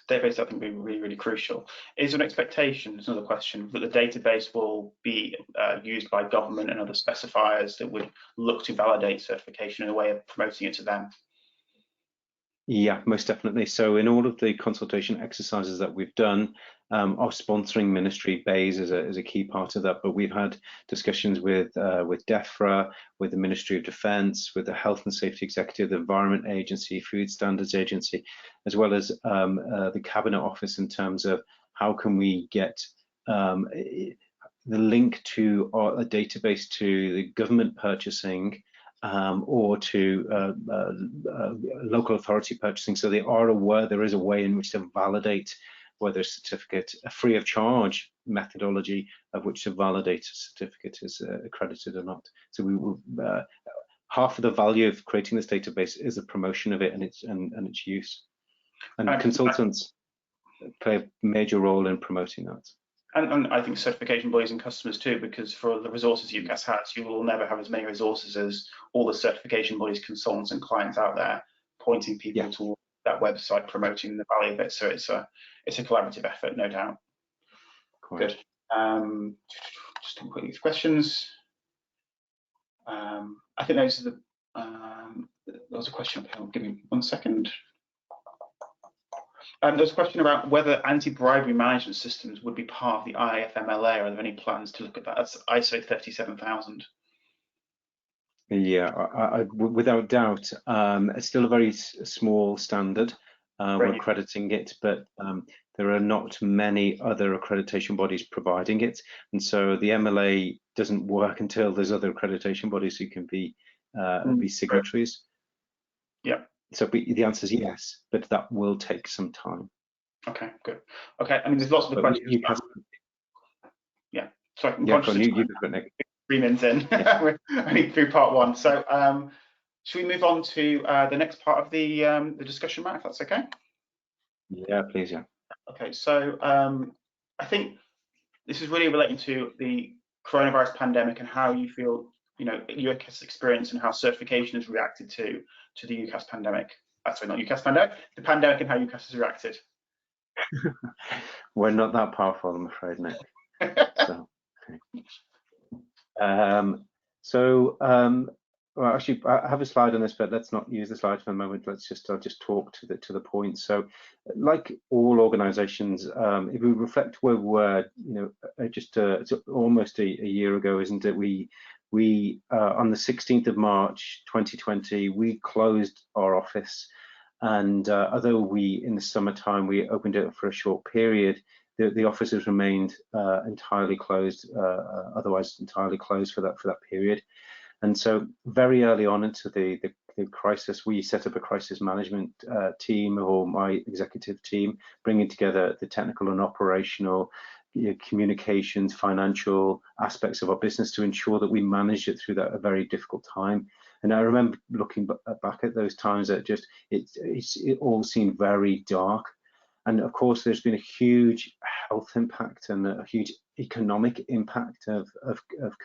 Database, I think, will be really, really crucial. Is there an expectation, it's another question, that the database will be used by government and other specifiers that would look to validate certification in a way of promoting it to them? Yeah, most definitely. So in all of the consultation exercises that we've done, our sponsoring ministry, BAYS, is a key part of that. But we've had discussions with DEFRA, with the Ministry of Defence, with the Health and Safety Executive, the Environment Agency, Food Standards Agency, as well as the Cabinet Office, in terms of how can we get the link to a database to the government purchasing or to local authority purchasing, so they are aware there is a way in which to validate whether a certificate, a free of charge methodology of which to validate a certificate is accredited or not. So we will half of the value of creating this database is the promotion of it and its use, and consultants play a major role in promoting that. And I think certification bodies and customers too, because for the resources UKAS has, you will never have as many resources as all the certification bodies, consultants and clients out there pointing people to that website, promoting the value of it. So it's a collaborative effort, no doubt. Correct. Good. Just quick these questions. I think those are the, there was a question up here, give me 1 second. There's a question about whether anti-bribery management systems would be part of the IAF MLA. Are there any plans to look at that? That's ISO 37000. Yeah, without doubt. It's still a very small standard. We're accrediting it, but there are not many other accreditation bodies providing it. And so the MLA doesn't work until there's other accreditation bodies who can be signatories. Yeah. So the answer is yes, but that will take some time. Okay, good. Okay, I mean, there's lots of the questions. Yeah, sorry, I'm conscious of 3 minutes in. We're only through part 1. So should we move on to the next part of the discussion, Matt, if that's okay? Yeah, please, yeah. Okay, so I think this is really relating to the coronavirus pandemic and how you feel, you know, UKAS experience and how certification has reacted to the UKAS pandemic. Sorry, not UKAS pandemic, the pandemic and how UKAS has reacted. We're not that powerful, I'm afraid, Nick. Well, actually, I have a slide on this, but let's not use the slide for the moment. I'll just talk to the point. So, like all organisations, if we reflect where we were, you know, it's almost a year ago, isn't it? We on the 16th of March 2020, we closed our office, and although we in the summertime we opened it for a short period, the offices remained entirely closed, otherwise entirely closed for that period. And so very early on into the crisis, we set up a crisis management team, or my executive team, bringing together the technical and operational, communications, financial aspects of our business to ensure that we managed it through a very difficult time. And I remember looking back at those times that it all seemed very dark. And of course, there's been a huge health impact and a huge economic impact of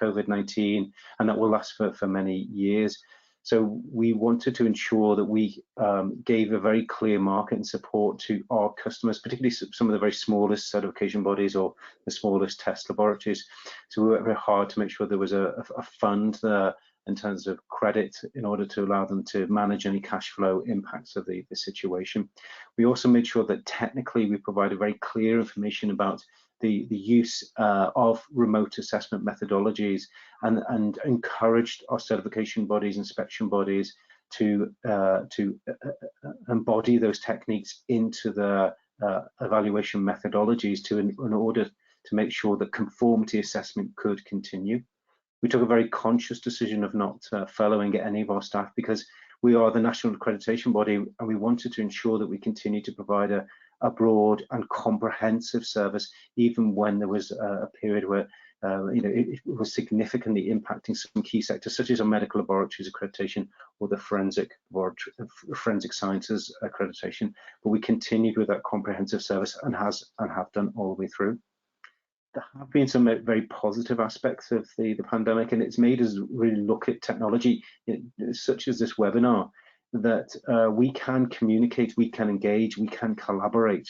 COVID-19, and that will last for many years. So we wanted to ensure that we gave a very clear market and support to our customers, particularly some of the very smallest certification bodies or the smallest test laboratories. So we worked very hard to make sure there was a fund there in terms of credit in order to allow them to manage any cash flow impacts of the situation. We also made sure that technically we provided very clear information about the use of remote assessment methodologies, and encouraged our certification bodies, inspection bodies to embody those techniques into the evaluation methodologies in order to make sure that conformity assessment could continue. We took a very conscious decision of not furloughing any of our staff, because we are the national accreditation body, and we wanted to ensure that we continue to provide a broad and comprehensive service, even when there was a period where it was significantly impacting some key sectors, such as our medical laboratories accreditation or the forensic sciences accreditation. But we continued with that comprehensive service and have done all the way through. There have been some very positive aspects of the pandemic, and it's made us really look at technology, such as this webinar, that we can communicate, we can engage, we can collaborate,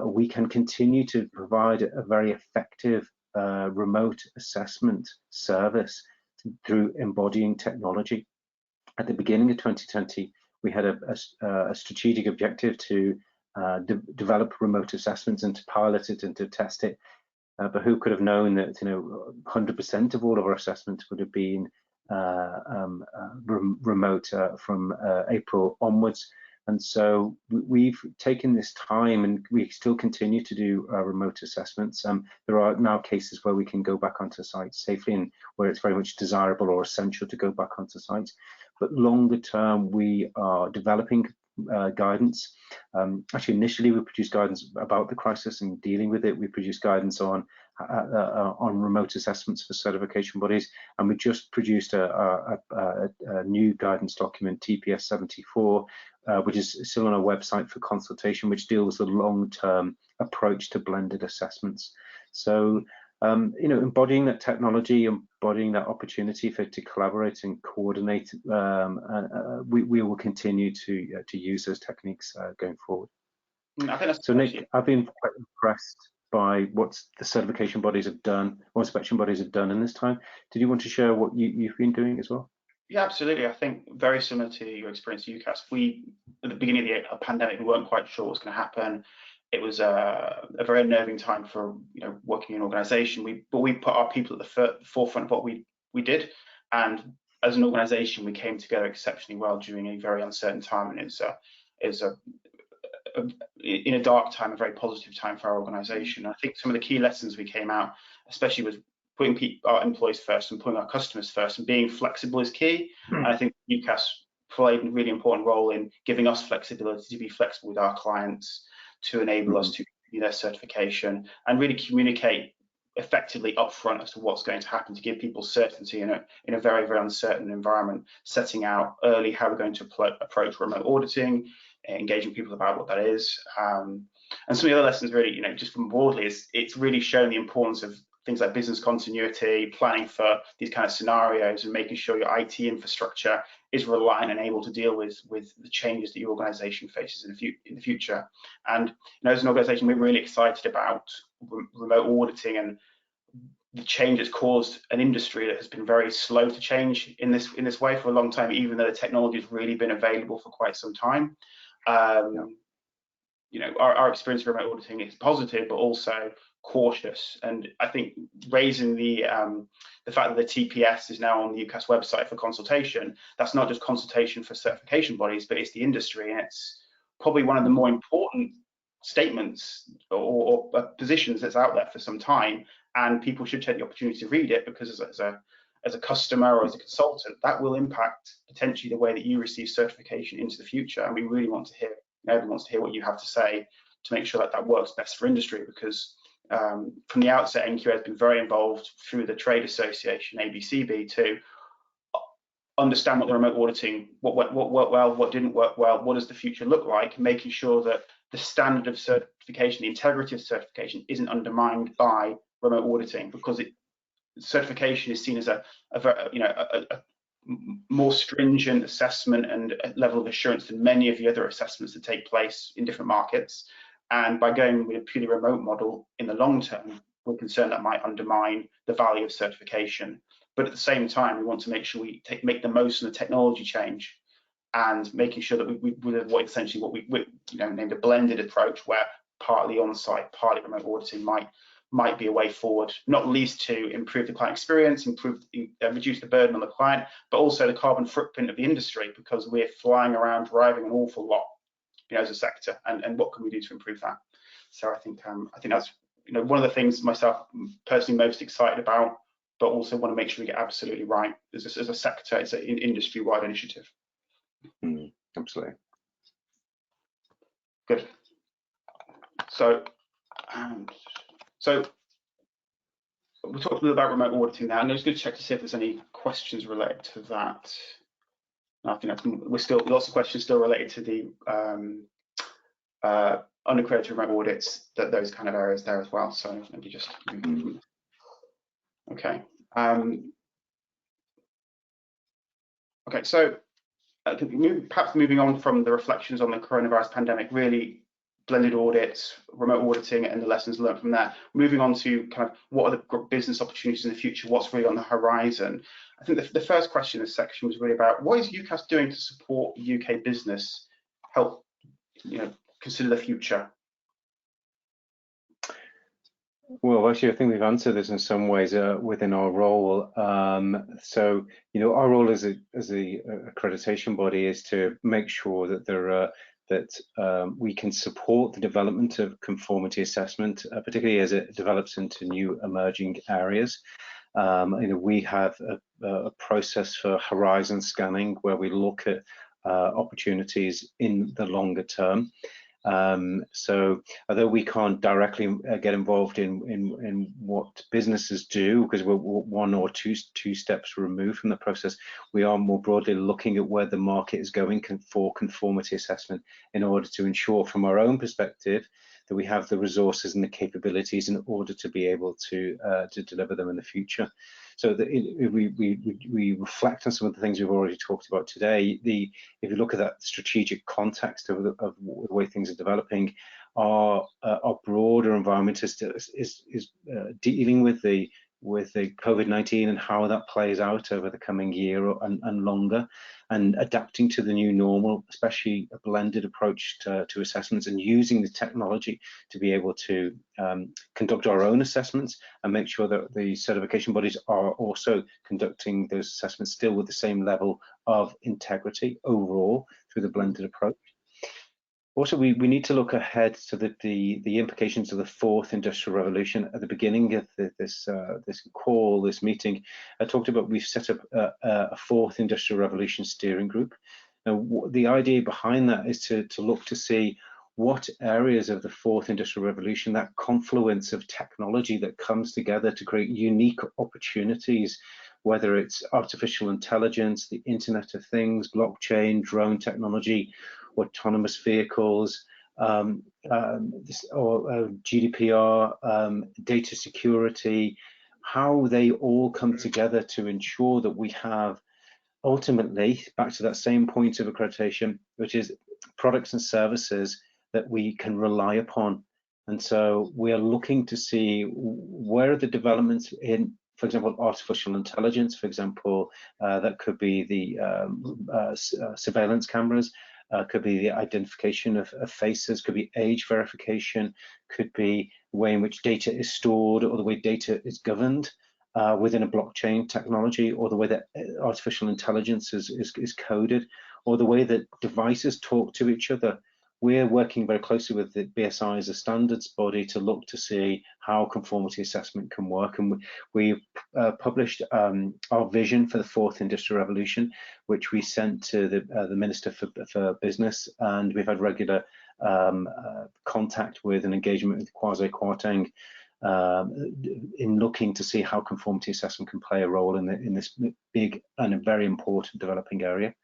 we can continue to provide a very effective remote assessment service through embodying technology. At the beginning of 2020, we had a strategic objective to develop remote assessments and to pilot it and to test it. But who could have known that 100% of all of our assessments would have been remote from April onwards. And so we've taken this time, and we still continue to do remote assessments. There are now cases where we can go back onto sites safely, and where it's very much desirable or essential to go back onto sites. But longer term, we are developing guidance. Actually, initially we produced guidance about the crisis and dealing with it. We produced guidance on remote assessments for certification bodies, and we just produced a new guidance document, TPS 74, which is still on our website for consultation, which deals with the long-term approach to blended assessments. So embodying that technology, embodying that opportunity to collaborate and coordinate, we will continue to use those techniques going forward. I think that's so Nick, I've been quite impressed by what the certification bodies have done, or inspection bodies have done in this time. Did you want to share what you've been doing as well? Yeah, absolutely. I think very similar to your experience at UKAS, at the beginning of the pandemic, we weren't quite sure what was going to happen. It was a very unnerving time for working in an organisation. But we put our people at the forefront of what we did, and as an organisation, we came together exceptionally well during a very uncertain time. And it's in a dark time, a very positive time for our organisation. I think some of the key lessons we came out, especially with putting our employees first and putting our customers first, and being flexible is key. And I think UKAS played a really important role in giving us flexibility to be flexible with our clients, to enable us to do their certification and really communicate effectively upfront as to what's going to happen, to give people certainty in a very, very uncertain environment, setting out early how we're going to approach remote auditing, engaging people about what that is. And some of the other lessons really, just from broadly, is it's really shown the importance of things like business continuity, planning for these kind of scenarios, and making sure your IT infrastructure is reliant and able to deal with the changes that your organisation faces in the future. And as an organisation, we're really excited about remote auditing and the change it's caused an industry that has been very slow to change in this way for a long time, even though the technology has really been available for quite some time. Our experience of remote auditing is positive, but also cautious. And I think raising the fact that the TPS is now on the UKAS website for consultation, that's not just consultation for certification bodies, but it's the industry, and it's probably one of the more important statements or positions that's out there for some time. And people should take the opportunity to read it, because as a customer or as a consultant, that will impact potentially the way that you receive certification into the future. And we really want to hear, everyone wants to hear what you have to say to make sure that that works best for industry, because from the outset, NQA has been very involved through the trade association, ABCB, to understand what the remote auditing, what worked well, what didn't work well, what does the future look like, making sure that the standard of certification, the integrity of certification isn't undermined by remote auditing, because certification is seen as a more stringent assessment and a level of assurance than many of the other assessments that take place in different markets. And by going with a purely remote model in the long term, we're concerned that might undermine the value of certification. But at the same time, we want to make sure we make the most of the technology change, and making sure that we avoid essentially what we named a blended approach, where partly on-site, partly remote auditing might be a way forward, not least to improve the client experience, reduce the burden on the client, but also the carbon footprint of the industry, because we're flying around, driving an awful lot, as a sector, and what can we do to improve that? So I think that's one of the things myself personally most excited about, but also want to make sure we get absolutely right as a sector. It's an industry-wide initiative. Absolutely. Good. So we talked a little about remote auditing now, and I'm just going to check to see if there's any questions related to that. I think we're still lots of questions still related to the unaccredited remote audits, those kind of areas there as well. So maybe just okay. Okay, so perhaps moving on from the reflections on the coronavirus pandemic, really blended audits, remote auditing, and the lessons learned from that. Moving on to kind of what are the business opportunities in the future, what's really on the horizon. I think the first question in this section was really about what is UKAS doing to support UK business, help consider the future. Well, actually, I think we've answered this in some ways within our role. So, our role as a accreditation body is to make sure that we can support the development of conformity assessment, particularly as it develops into new emerging areas. We have a process for horizon scanning where we look at opportunities in the longer term. So although we can't directly get involved in what businesses do, because we're one or two steps removed from the process, we are more broadly looking at where the market is going for conformity assessment in order to ensure from our own perspective that we have the resources and the capabilities in order to be able to deliver them in the future. So we reflect on some of the things we've already talked about today. If you look at that strategic context of the way things are developing, our broader environment is dealing with the COVID-19 and how that plays out over the coming year and longer, and adapting to the new normal, especially a blended approach to assessments, and using the technology to be able to conduct our own assessments and make sure that the certification bodies are also conducting those assessments still with the same level of integrity overall through the blended approach. Also, we need to look ahead to the implications of the fourth industrial revolution. At the beginning of this meeting, I talked about we've set up a fourth industrial revolution steering group. Now, the idea behind that is to look to see what areas of the fourth industrial revolution, that confluence of technology that comes together to create unique opportunities, whether it's artificial intelligence, the Internet of Things, blockchain, drone technology, autonomous vehicles, or GDPR, data security, how they all come together to ensure that we have ultimately, back to that same point of accreditation, which is products and services that we can rely upon. And so we are looking to see where are the developments in, for example, artificial intelligence, for example, that could be the surveillance cameras, could be the identification of faces, could be age verification, could be the way in which data is stored or the way data is governed within a blockchain technology, or the way that artificial intelligence is coded, or the way that devices talk to each other. We're working very closely with the BSI as a standards body to look to see how conformity assessment can work. And we published our vision for the fourth industrial revolution, which we sent to the Minister for Business, and we've had regular contact with and engagement with Kwasi Kwarteng in looking to see how conformity assessment can play a role in this big and a very important developing area.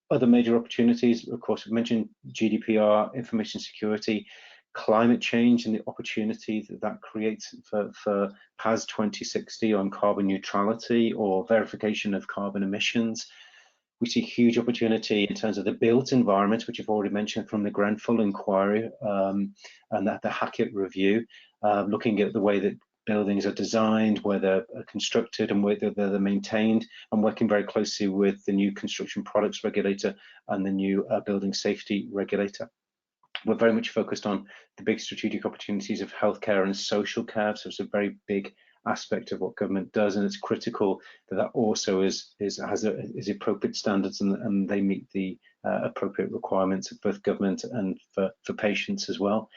Other major opportunities, of course, we mentioned GDPR, information security, climate change, and the opportunity that creates for PAS 2060 on carbon neutrality or verification of carbon emissions. We see huge opportunity in terms of the built environment, which I've already mentioned from the Grenfell inquiry and the Hackett review, looking at the way that buildings are designed, where they're constructed and whether they're maintained, and working very closely with the new construction products regulator and the new building safety regulator. We're very much focused on the big strategic opportunities of healthcare and social care, so it's a very big aspect of what government does, and it's critical that also has appropriate standards and they meet the appropriate requirements of both government and for patients as well.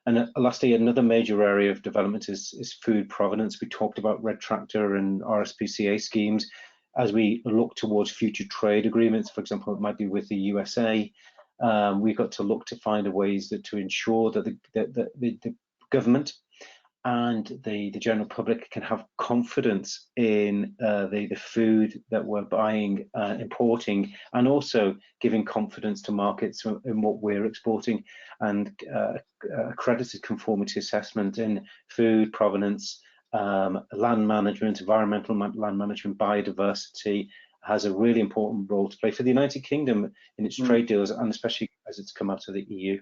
And lastly, another major area of development is food provenance. We talked about Red Tractor and RSPCA schemes. As we look towards future trade agreements, for example, it might be with the USA, we've got to look to find ways to ensure that the government and the general public can have confidence in the food that we're buying, importing, and also giving confidence to markets in what we're exporting. And accredited conformity assessment in food provenance, land management, environmental land management, biodiversity has a really important role to play for the United Kingdom in its trade deals, and especially as it's come out of the EU.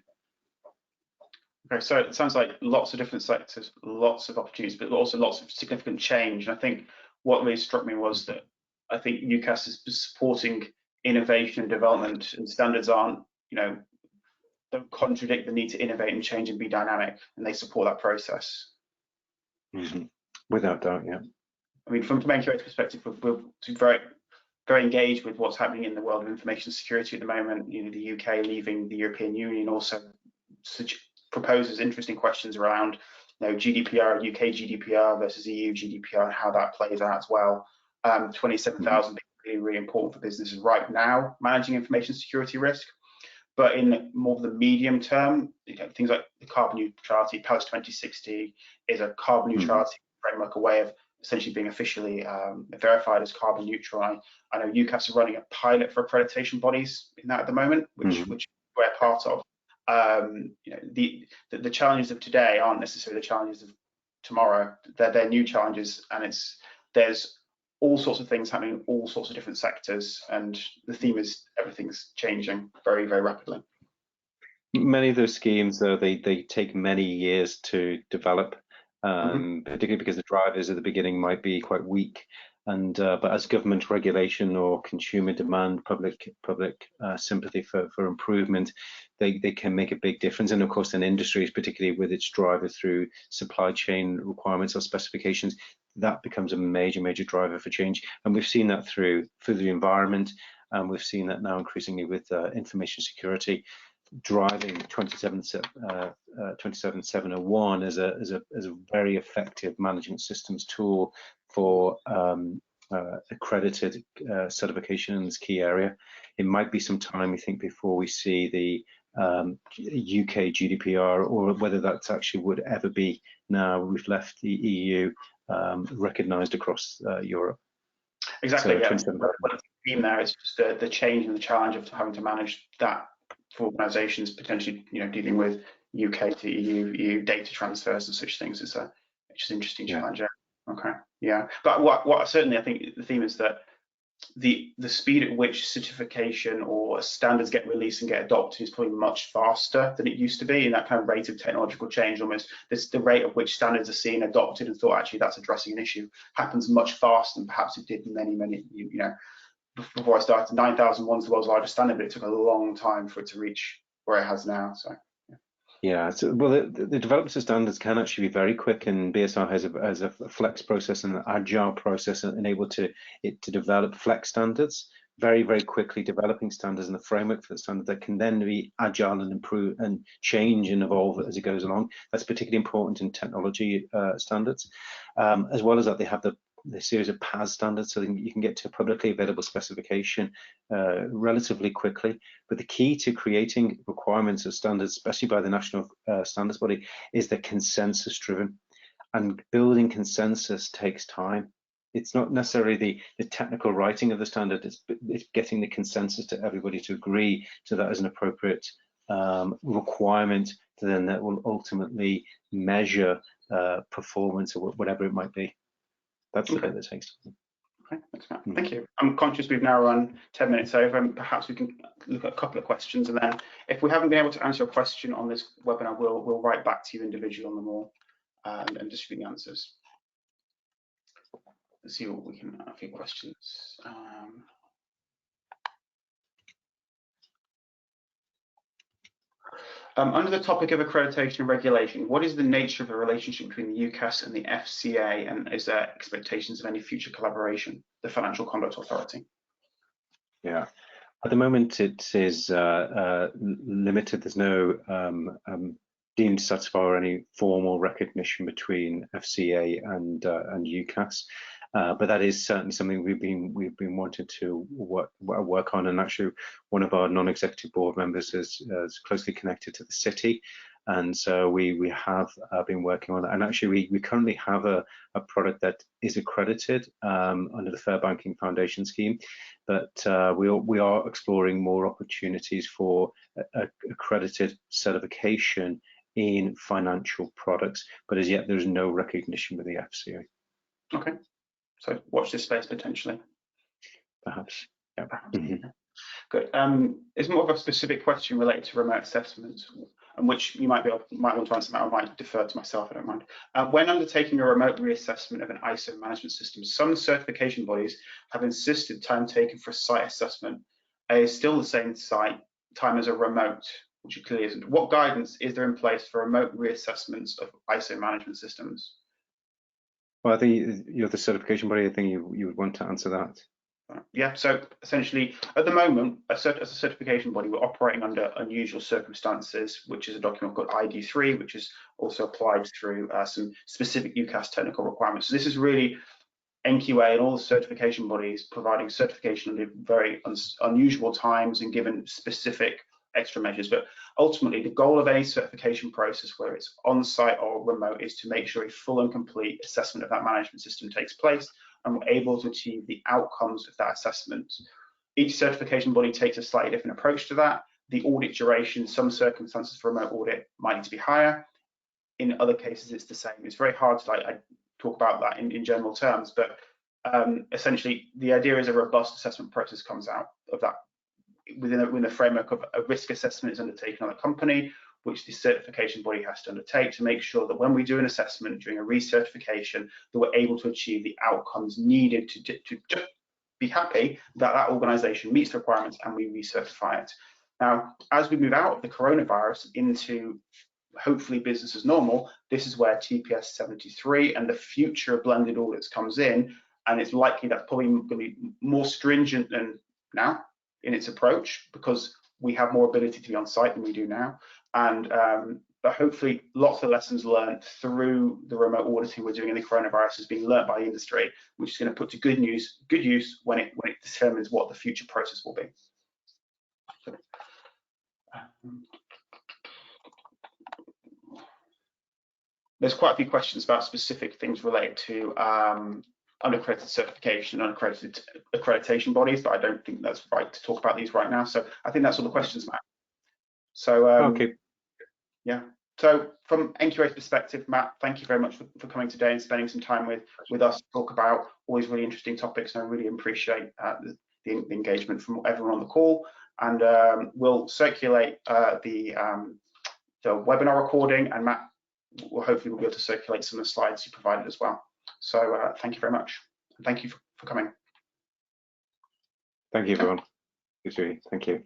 Okay, so it sounds like lots of different sectors, lots of opportunities, but also lots of significant change. And I think what really struck me was that I think UKAS is supporting innovation and development, and standards aren't, don't contradict the need to innovate and change and be dynamic, and they support that process. Mm-hmm. Without doubt, yeah. I mean, from NQA's perspective, we're very, very engaged with what's happening in the world of information security at the moment. The UK leaving the European Union also proposes interesting questions around GDPR, UK GDPR versus EU GDPR, and how that plays out as well. 27,000 being really important for businesses right now managing information security risk, but in more of the medium term, things like the carbon neutrality, Paris 2060 is a carbon neutrality framework, a way of essentially being officially verified as carbon neutral. I know UKAS are running a pilot for accreditation bodies in that at the moment, which we're part of. The challenges of today aren't necessarily the challenges of tomorrow. They're new challenges, and there's all sorts of things happening in all sorts of different sectors, and the theme is everything's changing very, very rapidly. Many of those schemes, though, they take many years to develop, particularly because the drivers at the beginning might be quite weak. And but as government regulation or consumer demand, public sympathy for improvement, they can make a big difference. And of course, in industries, particularly with its driver through supply chain requirements or specifications, that becomes a major driver for change. And we've seen that through the environment, and we've seen that now increasingly with information security, driving 27701 as a very effective management systems tool for accredited certification in this key area. It might be some time, we think, before we see the UK GDPR, or whether that's actually would ever be now we've left the EU recognised across Europe. Exactly. So, yeah. The theme there is just the change and the challenge of having to manage that for organisations potentially, dealing with UK to EU data transfers and such things. It's just an interesting challenge. Okay, yeah. But what certainly I think the theme is that the speed at which certification or standards get released and get adopted is probably much faster than it used to be, and that kind of rate of technological change, almost the rate at which standards are seen, adopted, and thought actually that's addressing an issue happens much faster than perhaps it did many before I started. 9001 is the world's largest standard, but it took a long time for it to reach where it has now. So yeah, so, well, the development of standards can actually be very quick, and BSR has a flex process and an agile process, and able to develop flex standards very, very quickly, developing standards and the framework for the standard that can then be agile and improve and change and evolve as it goes along. That's particularly important in technology standards. As well as that, they have the series of PAS standards, so you can get to a publicly available specification relatively quickly. But the key to creating requirements of standards, especially by the national standards body, is they're consensus driven, and building consensus takes time. It's not necessarily the technical writing of the standard, it's getting the consensus to everybody to agree to that as an appropriate requirement, then that will ultimately measure performance or whatever it might be. That's the bit that takes time. Okay, thanks, Matt. Thank you. I'm conscious we've now run 10 minutes over, and perhaps we can look at a couple of questions, and then if we haven't been able to answer a question on this webinar, we'll write back to you individually on them all and distribute the answers. Let's see what we can, a few questions. Under the topic of accreditation and regulation, what is the nature of the relationship between the UKAS and the FCA, and is there expectations of any future collaboration, the Financial Conduct Authority? Yeah, at the moment it is limited. There's no deemed to satisfy any formal recognition between FCA and UKAS. But that is certainly something we've been wanting to work on, and actually one of our non-executive board members is closely connected to the city, and so we have been working on it. And actually we currently have a product that is accredited under the Fair Banking Foundation scheme, but we are exploring more opportunities for accredited certification in financial products, but as yet there's no recognition with the FCA. Okay. So watch this space potentially. Perhaps. Yeah. Good. It's more of a specific question related to remote assessments, and which you might want to answer. I might defer to myself. I don't mind. When undertaking a remote reassessment of an ISO management system, some certification bodies have insisted time taken for a site assessment is still the same time as a remote, which it clearly isn't. What guidance is there in place for remote reassessments of ISO management systems? Well, I think you're the certification body. I think you would want to answer that. Yeah, so essentially at the moment, as a certification body, we're operating under unusual circumstances, which is a document called ID3, which is also applied through some specific UKAS technical requirements. So this is really NQA and all the certification bodies providing certification under very unusual times and given specific extra measures. But ultimately, the goal of any certification process, where it's on-site or remote, is to make sure a full and complete assessment of that management system takes place, and we're able to achieve the outcomes of that assessment. Each certification body takes a slightly different approach to that. The audit duration, some circumstances for remote audit might need to be higher. In other cases, it's the same. It's very hard to I talk about that in general terms, but essentially the idea is a robust assessment process comes out of that within the framework of a risk assessment is undertaken on a company, which the certification body has to undertake to make sure that when we do an assessment during a recertification, that we're able to achieve the outcomes needed to just be happy that that organization meets the requirements and we recertify it. Now, as we move out of the coronavirus into hopefully business as normal, this is where TPS 73 and the future of blended audits comes in, and it's likely that's probably going to be more stringent than now in its approach, because we have more ability to be on site than we do now. And but hopefully lots of lessons learned through the remote auditing we're doing in the coronavirus is being learned by the industry, which is going to put to good use when it determines what the future process will be. So, there's quite a few questions about specific things related to unaccredited certification, unaccredited accreditation bodies, but I don't think that's right to talk about these right now. So I think that's all the questions, Matt. So okay. Yeah. So from NQA's perspective, Matt, thank you very much for coming today and spending some time with us to talk about all these really interesting topics. And I really appreciate the engagement from everyone on the call. And we'll circulate the webinar recording, and Matt will hopefully be able to circulate some of the slides you provided as well. So thank you very much. And thank you for coming. Thank you, everyone. Thank you.